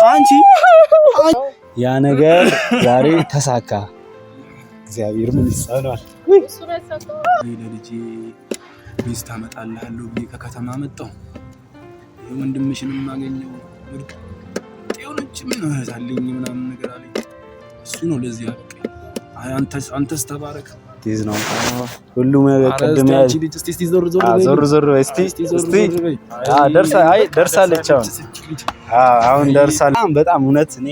አንቺ ያ ነገር ዛሬ ተሳካ። እግዚአብሔር ምን ይሳናል? ለልጄ ሚስት አመጣልሃለሁ ብዬ ከከተማ መጣሁ። ወንድምሽንም ማገኘው ወርቅ ጤውንጭ ምን አታለኝ ምናምን ነገር አለኝ። እሱ ነው ለዚህ አበቃኝ። አንተስ ተባረክ። ዲዝ ነው ሁሉም ቀደም ያለ እስቲ ዞር ደርሳለች። አሁን ደርሳለች። በጣም እውነት እኔ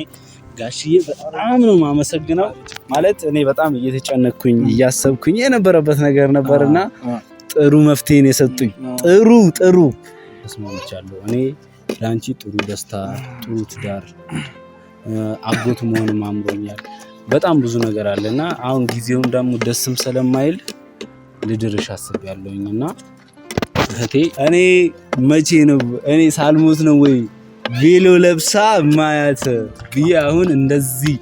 ጋሽዬ በጣም ነው የማመሰግነው። ማለት እኔ በጣም እየተጨነቅኩኝ እያሰብኩኝ የነበረበት ነገር ነበርና ጥሩ መፍትሄን የሰጡኝ ጥሩ ተስማምቻለሁ። እኔ ላንቺ ጥሩ ደስታ፣ ጥሩ ትዳር፣ አጎት መሆንም አምሮኛል። በጣም ብዙ ነገር አለና አሁን ጊዜውን ደግሞ ደስም ስለማይል ልድርሽ አስቤያለሁኝና እህቴ እኔ መቼ ነው እኔ ሳልሞት ነው ወይ ቬሎ ለብሳ ማያት ብዬ አሁን እንደዚህ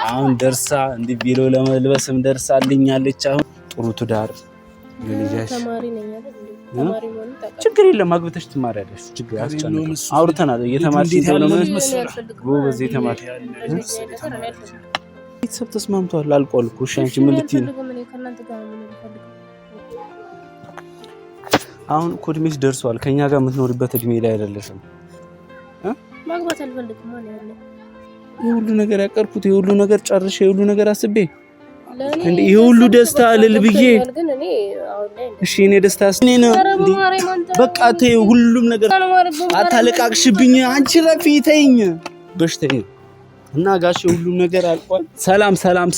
አሁን ደርሳ እንዲ ቬሎ ለመልበስም ደርሳልኛለች። አሁን ጥሩ ትዳር ለልጅሽ ተማሪ ነኝ አይደል? ተማሪ ማለት ችግር የለም አግብተሽ ትማሪያለሽ። ችግር ያስጨንቅ አውርተናል። እየተማርሽ ነው ጎበዝ የተማርሽ ቤተሰብ ተስማምቷል። አልቋል እኮ እሺ። አንቺ ምን ልትይ ነው? አሁን እኮ እድሜሽ ደርሷል። ከኛ ጋር የምትኖርበት እድሜ ላይ አይደለሽም። ማግባት አልፈልግም ማለት ነው። የሁሉ ነገር ያቀርኩት የሁሉ ነገር ጨርሼ የሁሉ ነገር አስቤ እንዴ የሁሉ ደስታ አልል ብዬ እሺ እኔ ደስታ እኔ ነው በቃ ተይ ሁሉም ነገር አታለቃቅሽብኝ። አንቺ ረፊ ተይኝ በሽተኝ እና ጋሼ ሁሉም ነገር አልቋል።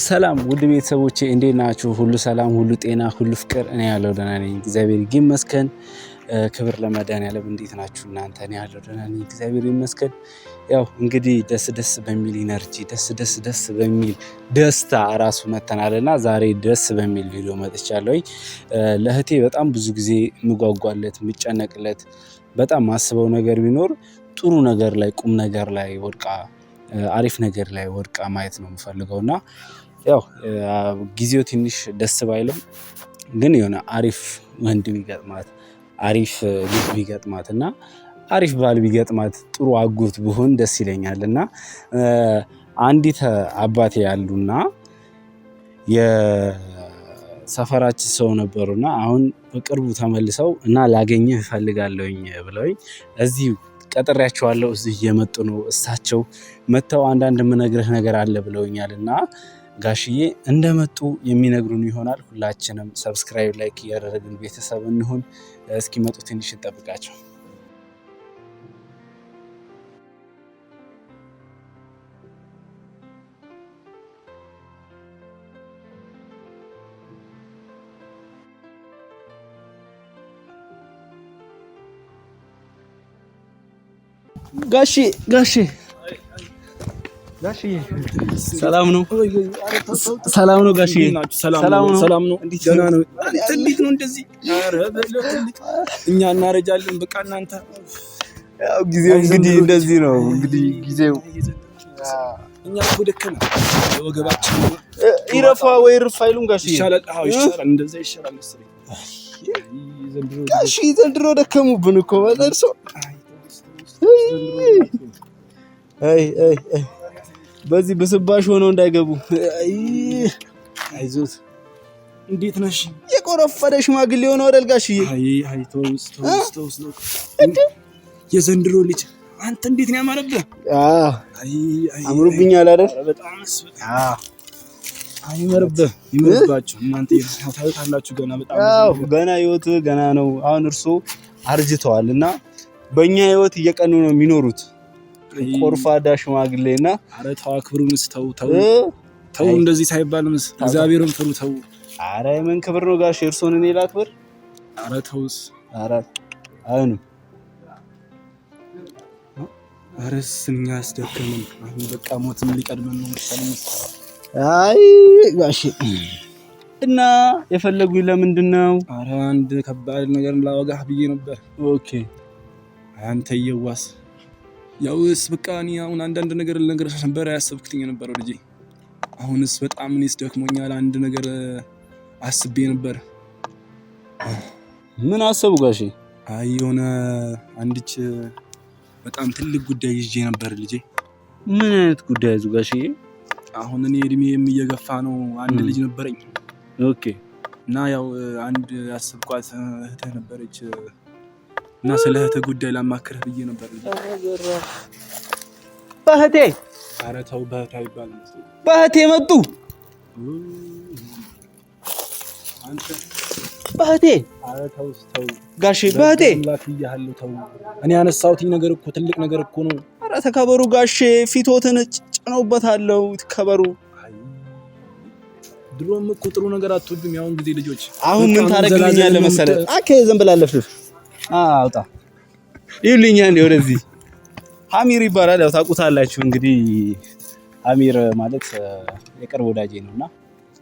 ሰላም ውድ ቤተሰቦቼ እንዴት ናችሁ? ሁሉ ሰላም፣ ሁሉ ጤና፣ ሁሉ ፍቅር። እኔ ያለው ደህና ነኝ እግዚአብሔር ይመስገን። ክብር ለመድኃኒዓለም። እንዴት ናችሁ እናንተ? እኔ ያለው ደህና ነኝ እግዚአብሔር ይመስገን። ያው እንግዲህ ደስ በሚል ኢነርጂ ደስ በሚል ደስታ ራሱ መተናልና ዛሬ ደስ በሚል ቪዲዮ መጥቻለሁ። ለእህቴ በጣም ብዙ ጊዜ ምጓጓለት ምጨነቅለት በጣም ማስበው ነገር ቢኖር ጥሩ ነገር ላይ ቁም ነገር ላይ ወድቃ አሪፍ ነገር ላይ ወድቃ ማየት ነው የምፈልገውና ያው ጊዜው ትንሽ ደስ ባይልም ግን የሆነ አሪፍ ወንድ ቢገጥማት አሪፍ ልጅ ቢገጥማትና አሪፍ ባል ቢገጥማት ጥሩ አጎት ቢሆን ደስ ይለኛልና አንዲት አባቴ ያሉና የሰፈራችን ሰው ነበሩና አሁን በቅርቡ ተመልሰው እና ላገኝህ እፈልጋለሁኝ ብለውኝ እዚህ ቀጥሬያቸዋለሁ። እዚህ እየመጡ ነው። እሳቸው መተው አንዳንድ የምነግርህ ነገር አለ ብለውኛልና ጋሽዬ እንደመጡ የሚነግሩን ይሆናል። ሁላችንም ሰብስክራይብ ላይክ እያደረግን ቤተሰብ እንሁን። እስኪመጡ ትንሽ እንጠብቃቸው። ጋሼ ሰላም ነው? ሰላም ነው ጋሼ? ሰላም ነው። ደህና ነው። እንዴት ነው እንደዚህ? ኧረ በለጥልቅ እኛ እናረጃለን። በቃ እናንተ ያው ጊዜው እንግዲህ እንደዚህ ነው። እንግዲህ ጊዜው እኛ እኮ ደከመን ወገባችን ይረፋ ወይ ርፍ አይሉም ጋሼ? ይሻላል። አዎ ይሻላል። እንደዛ ይሻላል መሰለኝ። ጋሼ ዘንድሮ ደከሙብን እኮ በደርሶ በዚህ በስባሽ ሆነው እንዳይገቡ። አይዞት። እንዴት ነሽ? የቆረፈደ ሽማግሌ ሆነው አይደል ጋሽዬ? አይ ተውስ የዘንድሮ ልጅ አንተ እንዴት ነው ያማረብህ? አምሮብኛል አይደል? በጣምስ ይመርባችሁ እናንተ ታዩታላችሁ። ገና በጣም ገና ህይወት ገና ነው። አሁን እርሶ አርጅተዋልና በእኛ ህይወት እየቀኑ ነው የሚኖሩት። ቆርፋዳ ሽማግሌና አረ ተው አክብሩንስ። ተው እንደዚህ ሳይባልምስ እግዚአብሔርን ፍሩ። ተው። አረ ምን ክብር ነው ጋሽ እርሶን እኔ ላክብር? አረ ተውስ። አረ አይኑ አረስ እኛ አስደከመን። አሁን በቃ ሞትም ሊቀድመን ነው መሰለኝ። አይ ጋሽ እና የፈለጉኝ ለምንድን ነው? አረ አንድ ከባድ ነገር ላወጋህ ብዬ ነበር። ኦኬ አንተ የዋስ ያውስ በቃ እኔ አሁን አንዳንድ ነገር ልነግርሽ ነበር ያሰብኩትኝ የነበረው ልጄ። አሁንስ በጣም እኔስ ደክሞኛል። አንድ ነገር አስቤ ነበር። ምን አሰቡ ጋሼ? አይ የሆነ አንድች በጣም ትልቅ ጉዳይ ይዤ ነበር ልጄ። ምን አይነት ጉዳይ ጋሽዬ? አሁን እኔ እድሜም እየገፋ ነው። አንድ ልጅ ነበረኝ። ኦኬ። እና ያው አንድ ያሰብኳት እህትህ ነበረች እና ስለ እህትህ ጉዳይ ላማክርህ ብዬ ነበር። በእህቴ? ኧረ ተው በእህቴ አይባልም። በእህቴ መጡ አንተ በእህቴ? ኧረ ተው ጋሼ በእህቴ ላክ ብያለሁ። ተው እኔ ያነሳሁት ነገር እኮ ትልቅ ነገር እኮ ነው። ኧረ ተከበሩ ጋሼ፣ ፊቶትን ጭነውበታለሁ። ተከበሩ። ድሮም እኮ ጥሩ ነገር አትወዱም። ያውን ጊዜ ልጆች አሁን ምን ታረግልኛለህ መሰለህ? አኬ ዝም ብላለህ። አውጣ ይልኛ እንዴ ወደዚህ። ሀሚር ይባላል። ያው ታውቁታላችሁ እንግዲህ። ሀሚር ማለት የቅርብ ወዳጄ ነውና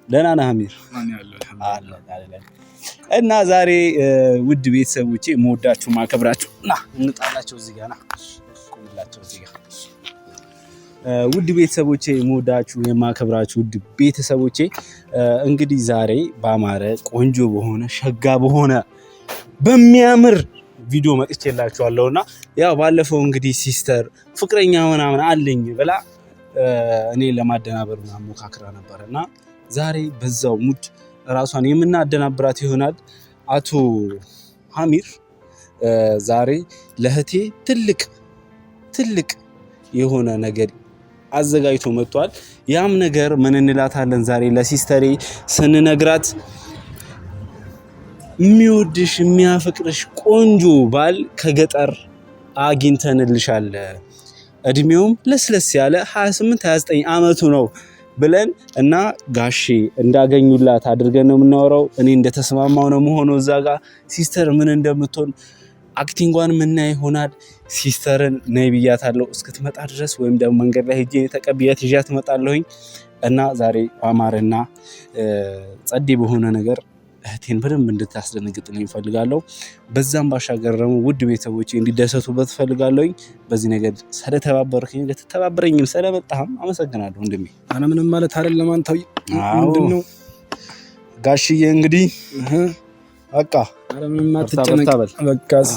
ደህና ነህ ሀሚር? እና ዛሬ ውድ ቤተሰቦቼ የምወዳችሁ ማከብራችሁ ና እንጣላቸው እዚህ ጋር ና ቆምላቸው እዚህ ጋር ውድ ቤተሰቦቼ የምወዳችሁ የማከብራችሁ ውድ ቤተሰቦቼ እንግዲህ ዛሬ ባማረ ቆንጆ በሆነ ሸጋ በሆነ በሚያምር ቪዲዮ መጥቼላችኋለሁና ያው ባለፈው እንግዲህ ሲስተር ፍቅረኛ ምናምን አለኝ ብላ እኔ ለማደናበር ምናምን ሞካክራ ነበርና ዛሬ በዛው ሙድ ራሷን የምናደናብራት ይሆናል። አቶ ሀሚር ዛሬ ለህቴ ትልቅ የሆነ ነገር አዘጋጅቶ መጥቷል። ያም ነገር ምን እንላታለን ዛሬ ለሲስተሬ ስንነግራት የሚወድሽ የሚያፈቅርሽ ቆንጆ ባል ከገጠር አግኝተንልሻል፣ እድሜውም ለስለስ ያለ 28 29 ዓመቱ ነው ብለን እና ጋሼ እንዳገኙላት አድርገን ነው የምናወራው። እኔ እንደተስማማው ነው መሆነው። እዛ ጋር ሲስተር ምን እንደምትሆን አክቲንጓን ምን ይሆናል። ሲስተርን ነይ ብያታለሁ እስክትመጣ ድረስ ወይም ደግሞ መንገድ ላይ ሄጄ ተቀብያት ይዣት እመጣለሁኝ እና ዛሬ አማረና ጸዴ በሆነ ነገር እህቴን በደንብ እንድታስደነግጥልኝ እፈልጋለሁ። በዛም ባሻገር ደግሞ ውድ ቤተሰቦቼ እንዲደሰቱበት እፈልጋለሁኝ። በዚህ ነገር ስለተባበርከኝ ለተተባበረኝም ስለመጣህም አመሰግናለሁ ወንድሜ። አና ምንም ማለት አይደለም። አንተው ምንድነው ጋሽዬ እንግዲህ በቃ አረ ምንም አትጨነቅ በቃስ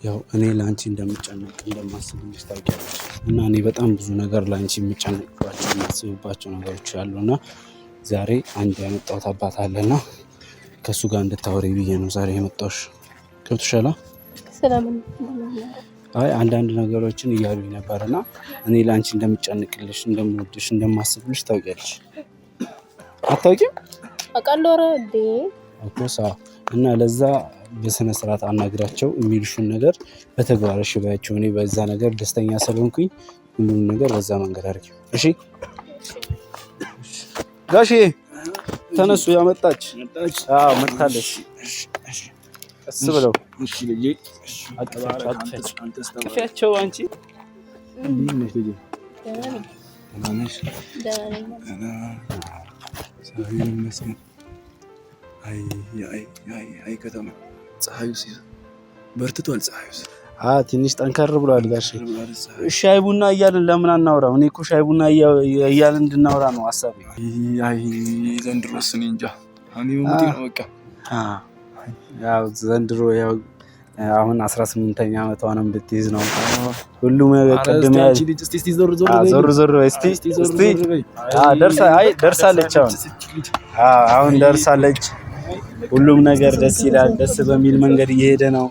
ያው እኔ ላንቺ እንደምጨነቅ እንደማስብልሽ ታውቂያለሽ እና እኔ በጣም ብዙ ነገር ላንቺ የምጨነቅባቸው የማስብባቸው ነገሮች አሉና ዛሬ አንድ ያመጣሁት አባት አለና ከሱ ጋር እንድታወሪ ብዬ ነው ዛሬ የመጣሁሽ። ገብቶሻል? ሰላምን አይ አንዳንድ ነገሮችን እያሉኝ ነበርና እኔ ላንቺ እንደምጨነቅልሽ እንደምወድሽ እንደማስብልሽ ታውቂያለሽ። አታውቂም? አቃሎረ እንዴ አቆሳ እና ለዛ በስነ ስርዓት አናግራቸው የሚልሹን ነገር በተግባር እሺ ባያቸው። እኔ በዛ ነገር ደስተኛ ስለሆንኩኝ ሁሉም ነገር በዛ መንገድ አድርጊው። እሺ ጋሼ ተነሱ። ያመጣች አዎ መጣለች። ቀስ ብለው እሺ ልጄ አጥፋቸው። አንቺ ምን ነሽ ልጄ? ማነሽ? አይ ከተማ ፀሐዩ በርትቷል። ፀሐዩስ ትንሽ ጠንከር ብሏል ጋሼ። ሻይ ቡና እያልን ለምን አናወራም? እኔ እኮ ሻይ ቡና እያልን እንድናወራ ነው ሀሳቤ። አይ ዘንድሮስ እኔ እንጃ። እኔ ሙቲ ነው በቃ። ያው ዘንድሮ ያው አሁን 18ኛ ዓመቷንም ብትይዝ ነው ሁሉም ቀደም ያለ እስቲ ዞር ደርሳለች። አሁን ደርሳለች። ሁሉም ነገር ደስ ይላል። ደስ በሚል መንገድ እየሄደ ነው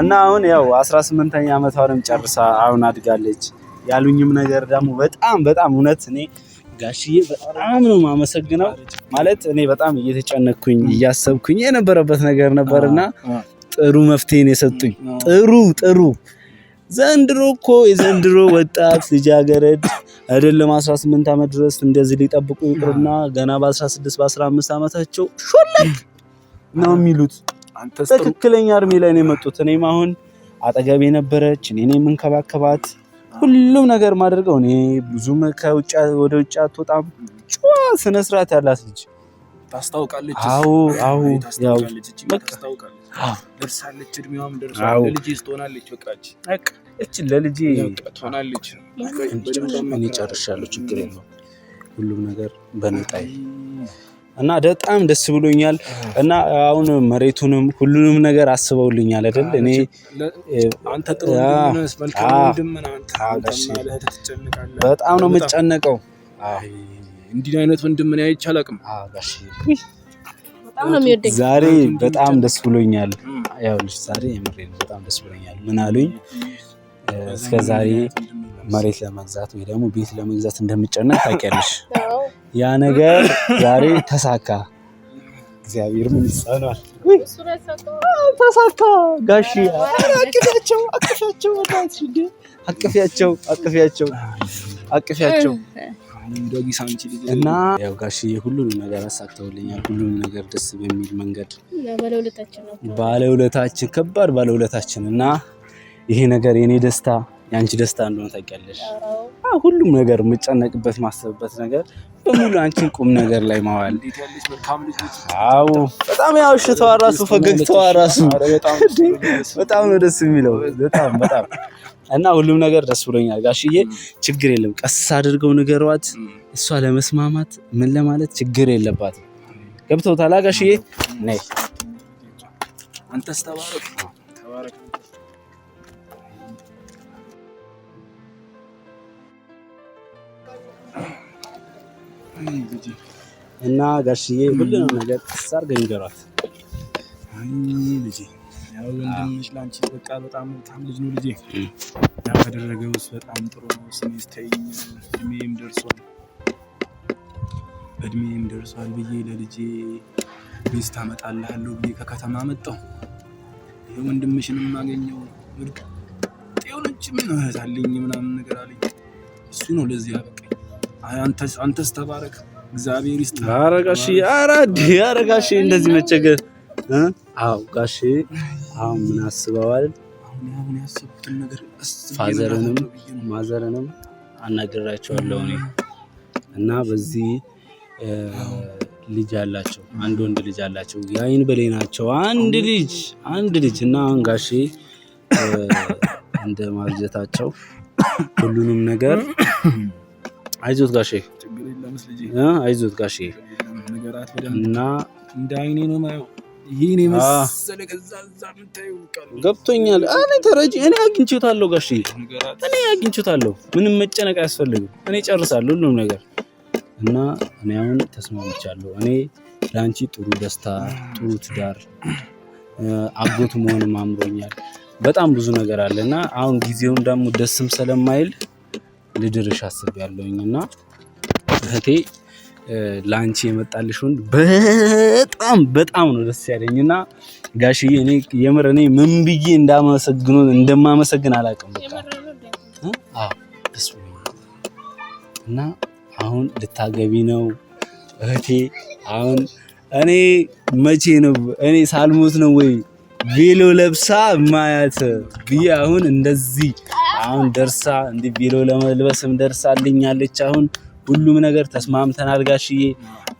እና አሁን ያው 18ኛ ዓመቷንም ጨርሳ አሁን አድጋለች። ያሉኝም ነገር ደግሞ በጣም እውነት እኔ ጋሽዬ በጣም ነው የማመሰግነው። ማለት እኔ በጣም እየተጨነቅኩኝ እያሰብኩኝ የነበረበት ነገር ነበርና ጥሩ መፍትሄን የሰጡኝ ጥሩ ዘንድሮ እኮ የዘንድሮ ወጣት ልጃገረድ አይደለም 18 ዓመት ድረስ እንደዚህ ሊጠብቁ ይቅርና ገና በ16 በ15 ዓመታቸው ሾለክ ነው የሚሉት። ትክክለኛ እድሜ ላይ ነው የመጡት። እኔም አሁን አጠገቤ ነበረች። እኔ ነኝ የምንከባከባት ሁሉም ነገር ማድረገው እኔ። ብዙም ከውጭ ወደ ውጭ አትወጣም። ጨዋ ስነ ስርዓት ያላት ልጅ ታስታውቃለች። አዎ ያው ታስታውቃለች። ደርሳለች፣ እድሜዋም ደርሷል። ለልጄ ትሆናለች። በቃ እቺ ለልጄ ትሆናለች። እኔ ጨርሻለሁ። ችግር የለውም። ሁሉም ነገር በነጣይ እና በጣም ደስ ብሎኛል። እና አሁን መሬቱንም ሁሉንም ነገር አስበውልኛል አይደል? እኔ አንተ ጥሩ እንደምንስ መልካም ወንድምና አንተ ትጨነቃለህ። በጣም ነው የምጨነቀው። እንዲህ አይነት ወንድም ምን አይቼ አላውቅም። ጋሽ በጣም ነው የሚወደኝ። ዛሬ በጣም ደስ ብሎኛል። ያው ልጅ ዛሬ የምሬን በጣም ደስ ብሎኛል። ምን አሉኝ እስከ ዛሬ መሬት ለመግዛት ወይ ደግሞ ቤት ለመግዛት እንደምጨነቅ ታውቂያለሽ። ያ ነገር ዛሬ ተሳካ። እግዚአብሔር ምን ይሳናል? ተሳካ። ጋሺ አቅፊያቸው እና ያው ጋሺ ሁሉንም ነገር አሳክተውልኛል። ሁሉንም ነገር ደስ በሚል መንገድ ባለውለታችን ከባድ ባለውለታችን እና ይሄ ነገር የኔ ደስታ ያንቺ ደስታ እንደሆነ ታውቂያለሽ። ሁሉም ነገር የምጨነቅበት ማሰብበት ነገር በሙሉ አንቺን ቁም ነገር ላይ ማዋል። አዎ በጣም ያው ሽታዋ ራሱ ፈገግታዋ ራሱ በጣም ነው ደስ የሚለው። በጣም እና ሁሉም ነገር ደስ ብሎኛል ጋሽዬ። ችግር የለም ቀስ አድርገው ንገሯት። እሷ ለመስማማት ምን ለማለት ችግር የለባትም። ገብቶታል ጋሽዬ? ነይ አንተስ ተባረክ። እና ጋሽዬ ሁሉንም ነገር ቀስ አድርገው ንገሯት። ልጄ ያው ወንድምሽ ላንቺ በቃ በጣም ልጅ ነው ልጄ። ያው ያደረገውስ በጣም ጥሩ ነው። ስሜስተኝ እድሜም ደርሷል ብዬ ለልጄ ሚስት አመጣልሃለሁ ብዬ ከከተማ መጣሁ። ወንድምሽንም ማገኘው ወድቅ ጤውንጭ ምን አለኝ ምናምን ነገር አለኝ። እሱ ነው ለዚህ ያበቃኝ። አንተስ ተባረክ፣ እግዚአብሔር ይስጥ። ኧረ ጋሼ እንደዚህ መቸገር አዎ ጋሼ አሁን ምን አስበዋል? አሁን ያሰብኩትን ነገር ፋዘርንም ማዘርንም አናግራቸዋለሁ እኔ እና በዚህ ልጅ አላቸው፣ አንድ ወንድ ልጅ አላቸው። ያይን በላይ ናቸው። አንድ ልጅ እና አሁን ጋሼ እንደ ማርጀታቸው ሁሉንም ነገር አይዞት ጋሼ አይዞት ጋሼ እና እንደ አይኔ ነው ማየው። ይሄኔ መሰለ ከዛዛ ምታየው ቃል ገብቶኛል። እኔ አግኝቼታለሁ ጋሼ፣ እኔ አግኝቼታለሁ። ምንም መጨነቅ አያስፈልግም። እኔ ጨርሳለሁ ሁሉም ነገር እና እኔ አሁን ተስማምቻለሁ። እኔ ለአንቺ ጥሩ ደስታ፣ ጥሩ ትዳር፣ አጎት መሆንም አምሮኛል። በጣም ብዙ ነገር አለና አሁን ጊዜውን ደግሞ ደስም ስለማይል ልድርሽ አስቤያለሁኝ እና እህቴ ላንቺ የመጣልሽ ወንድ በጣም ነው ደስ ያለኝና ጋሽዬ እኔ የምር እኔ ምን ብዬ እንደማመሰግን አላውቅም። በቃ ደስ ብሎኛል እና አሁን ልታገቢ ነው እህቴ። አሁን እኔ መቼ ነው እኔ ሳልሞት ነው ወይ ቬሎ ለብሳ ማያት ብዬ አሁን እንደዚህ አሁን ደርሳ እንዲህ ቬሎ ለመልበስም ደርሳልኛለች። አሁን ሁሉም ነገር ተስማምተናል ጋሽዬ።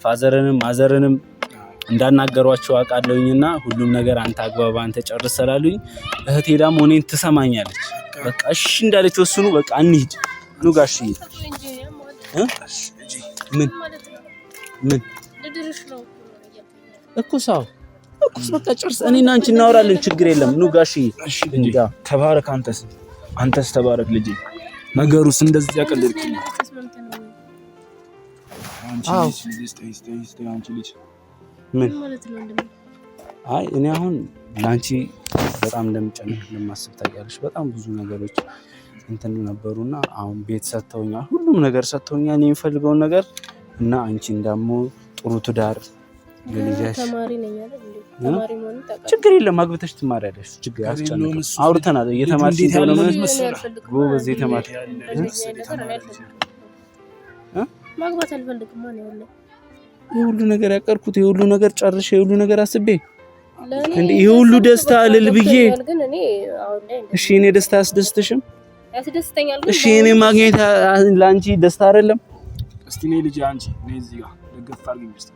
ፋዘርንም ማዘርንም እንዳናገሯቸው አውቃለሁኝና ሁሉም ነገር አንተ አግባባ አንተ ጨርስ ስላሉኝ እህቴ ደግሞ እኔን ትሰማኛለች። በቃ እሺ እንዳለች ወስኑ። በቃ እንሂድ ኑ ጋሽዬ። ምን ልድርሽ ነው እኮ ሳው እኮስ በቃ ጨርስ። እኔና አንቺ እናወራለን። ችግር የለም ኑ ጋሽዬ። እሺ እንዴ ተባረክ። አንተስ ተባረክ ልጄ። ነገሩስ እንደዚህ ያቀልልኝ። አንቺ ልጅ ምን አይ እኔ አሁን ላንቺ በጣም እንደምጨነቅ እንደማስብ ታውቂያለሽ። በጣም ብዙ ነገሮች እንትን ነበሩና አሁን ቤት ሰጥተውኛል፣ ሁሉም ነገር ሰጥተውኛል የሚፈልገውን ነገር እና አንቺን ደግሞ ጥሩ ትዳር ለልጅሽ ተማሪ ነኝ አይደል? ተማሪ መሆን ታውቃለህ። ችግር የለም አግብተሽ ትማሪያለሽ። ችግር አስጨነቀ አውርተናል። እየተማርሽ ነው ጎበዝ የተማርሽ ማግባት አልፈልግም ማለት ነው። የሁሉ ነገር ያቀርኩት የሁሉ ነገር ጨርሼ የሁሉ ነገር አስቤ እንዴ የሁሉ ደስታ እልል ብዬ እሺ እኔ ደስታ ያስደስትሽም? ያስደስተኛል። እሺ እኔ ማግኘት ለአንቺ ደስታ አይደለም? እስቲ ነይ ልጅ አንቺ ነይ እዚህ ጋር ደገፍ አድርጊኝ።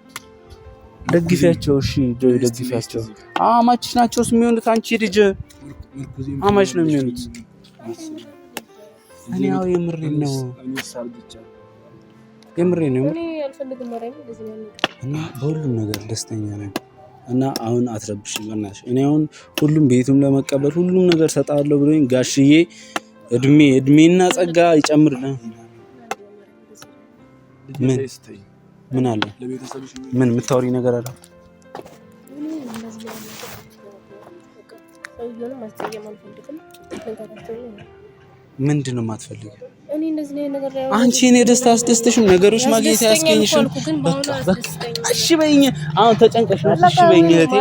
ደግፊያቸው። እሺ ደግፊያቸው። አማችሽ ናቸው የሚሆኑት። አንቺ ልጅ አማች ነው የሚሆኑት። እኔ ያው የምሬን ነው እኔ አልፈልግም ማርያም እንደዚህ ነው እና በሁሉም ነገር ደስተኛ ነኝ። እና አሁን አትረብሽ በእናትሽ። እኔ አሁን ሁሉም ቤቱም ለመቀበል ሁሉም ነገር ሰጣለሁ ብሎኝ ጋሽዬ እድሜና ጸጋ ይጨምርልህ። ምን አለ? ምን የምታወሪ ነገር አለ? ምንድን ነው የማትፈልጊው? አንቺ እኔ ደስታ አስደስተሽም ነገሮች ማግኘት ያስገኝሽም። በቃ እሺ በይኝ። አሁን ተጨንቀሽ ነው። እሺ በይኝ እህቴ።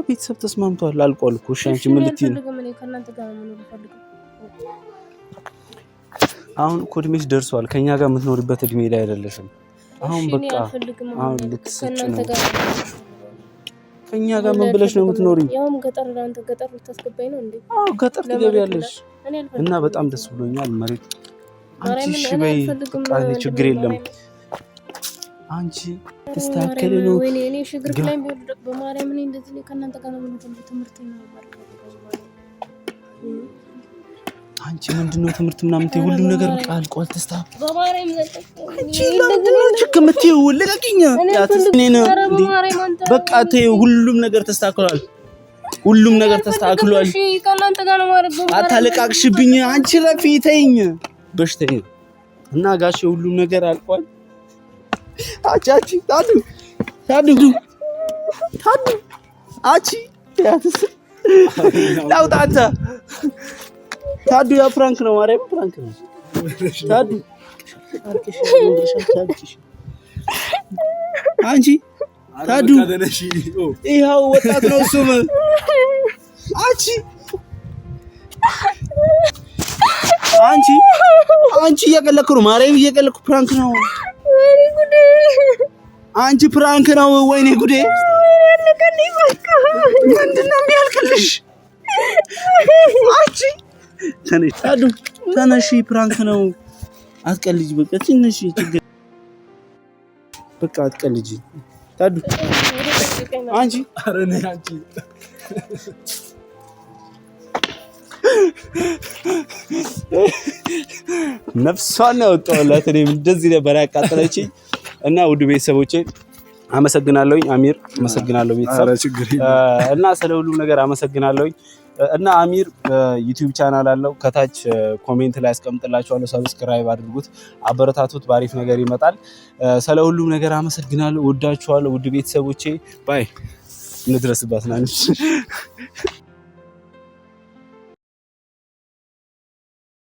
ቤተሰብ ተስማምቷል። አልቋል እኮ። እሺ አንቺ ምን ልትይ ነው? አሁን እኮ እድሜሽ ደርሷል። ከኛ ጋር የምትኖሪበት እድሜ ላይ አይደለሽም። አሁን በቃ አሁን ልትሰጪ ነው። ከኛ ጋር ምን ብለሽ ነው የምትኖሪው? ያውም ገጠር ላንተ ገጠር ልታስገባኝ ነው እንዴ? አዎ ገጠር ትገቢያለሽ። እና በጣም ደስ ብሎኛል። መሬት አንቺ እሺ በይ። በቃ ችግር የለም። አንቺ ተስተካከለ ነው። እኔ ሽግር ላይ ቢወድቅ በማርያም እኔ እንደዚህ ነው ከእናንተ ጋር ነው ትምህርት ነው ማለት ነው። አንቺ ምንድነው ትምህርት ምናምን ሁሉም ነገር በቃ አልቋል። ተስተካከለ በማርያም አንቺ ለምን ምትይው ልቀቂኝ። በቃ ተይው። ሁሉም ነገር ተስተካክሏል። ሁሉም ነገር ተስተካክሏል። እሺ ከእናንተ ጋር ነው ማለት ነው። አታለቃቅሽብኝ አንቺ ረፊ ተይኝ። በሽተኛ እና ጋሼ ሁሉም ነገር አልቋል። አቻቺ ታዱ አቺ ያትስ ላውጣታ ታዱ ያ ፍራንክ ነው። ማርያም ፍራንክ ነው። ታዱ አርክሽ እንደርሻታችሽ አንቺ ታዱ ይሄው ወጣት ነው እሱም። አንቺ እየቀለኩ ነው። ማርያም እየቀለኩ ፍራንክ ነው። ወይኔ ጉዴ! አንቺ ፍራንክ ነው። ወይኔ ጉዴ! ምንድነው የሚያልቅልሽ? አንቺ ተነሺ፣ ፍራንክ ነው። አትቀልጂ። በቃ ትንሽ ችግር በቃ አትቀልጂ። ታዱ አንቺ አረኔ አንቺ ነፍሷን ያወጣውላት። እኔ እንደዚህ ነበር ያቃጠለችኝ። እና ውድ ቤተሰቦቼ አመሰግናለሁኝ። አሚር አመሰግናለሁ። ቤተሰብ እና ስለ ሁሉም ነገር አመሰግናለሁኝ። እና አሚር ዩቲዩብ ቻናል አለው። ከታች ኮሜንት ላይ አስቀምጥላችኋለሁ። ሰብስክራይብ አድርጉት፣ አበረታቱት። ባሪፍ ነገር ይመጣል። ስለ ሁሉም ነገር አመሰግናለሁ። ወዳችኋለሁ ውድ ቤተሰቦቼ። ባይ እንድረስባት ናንቺ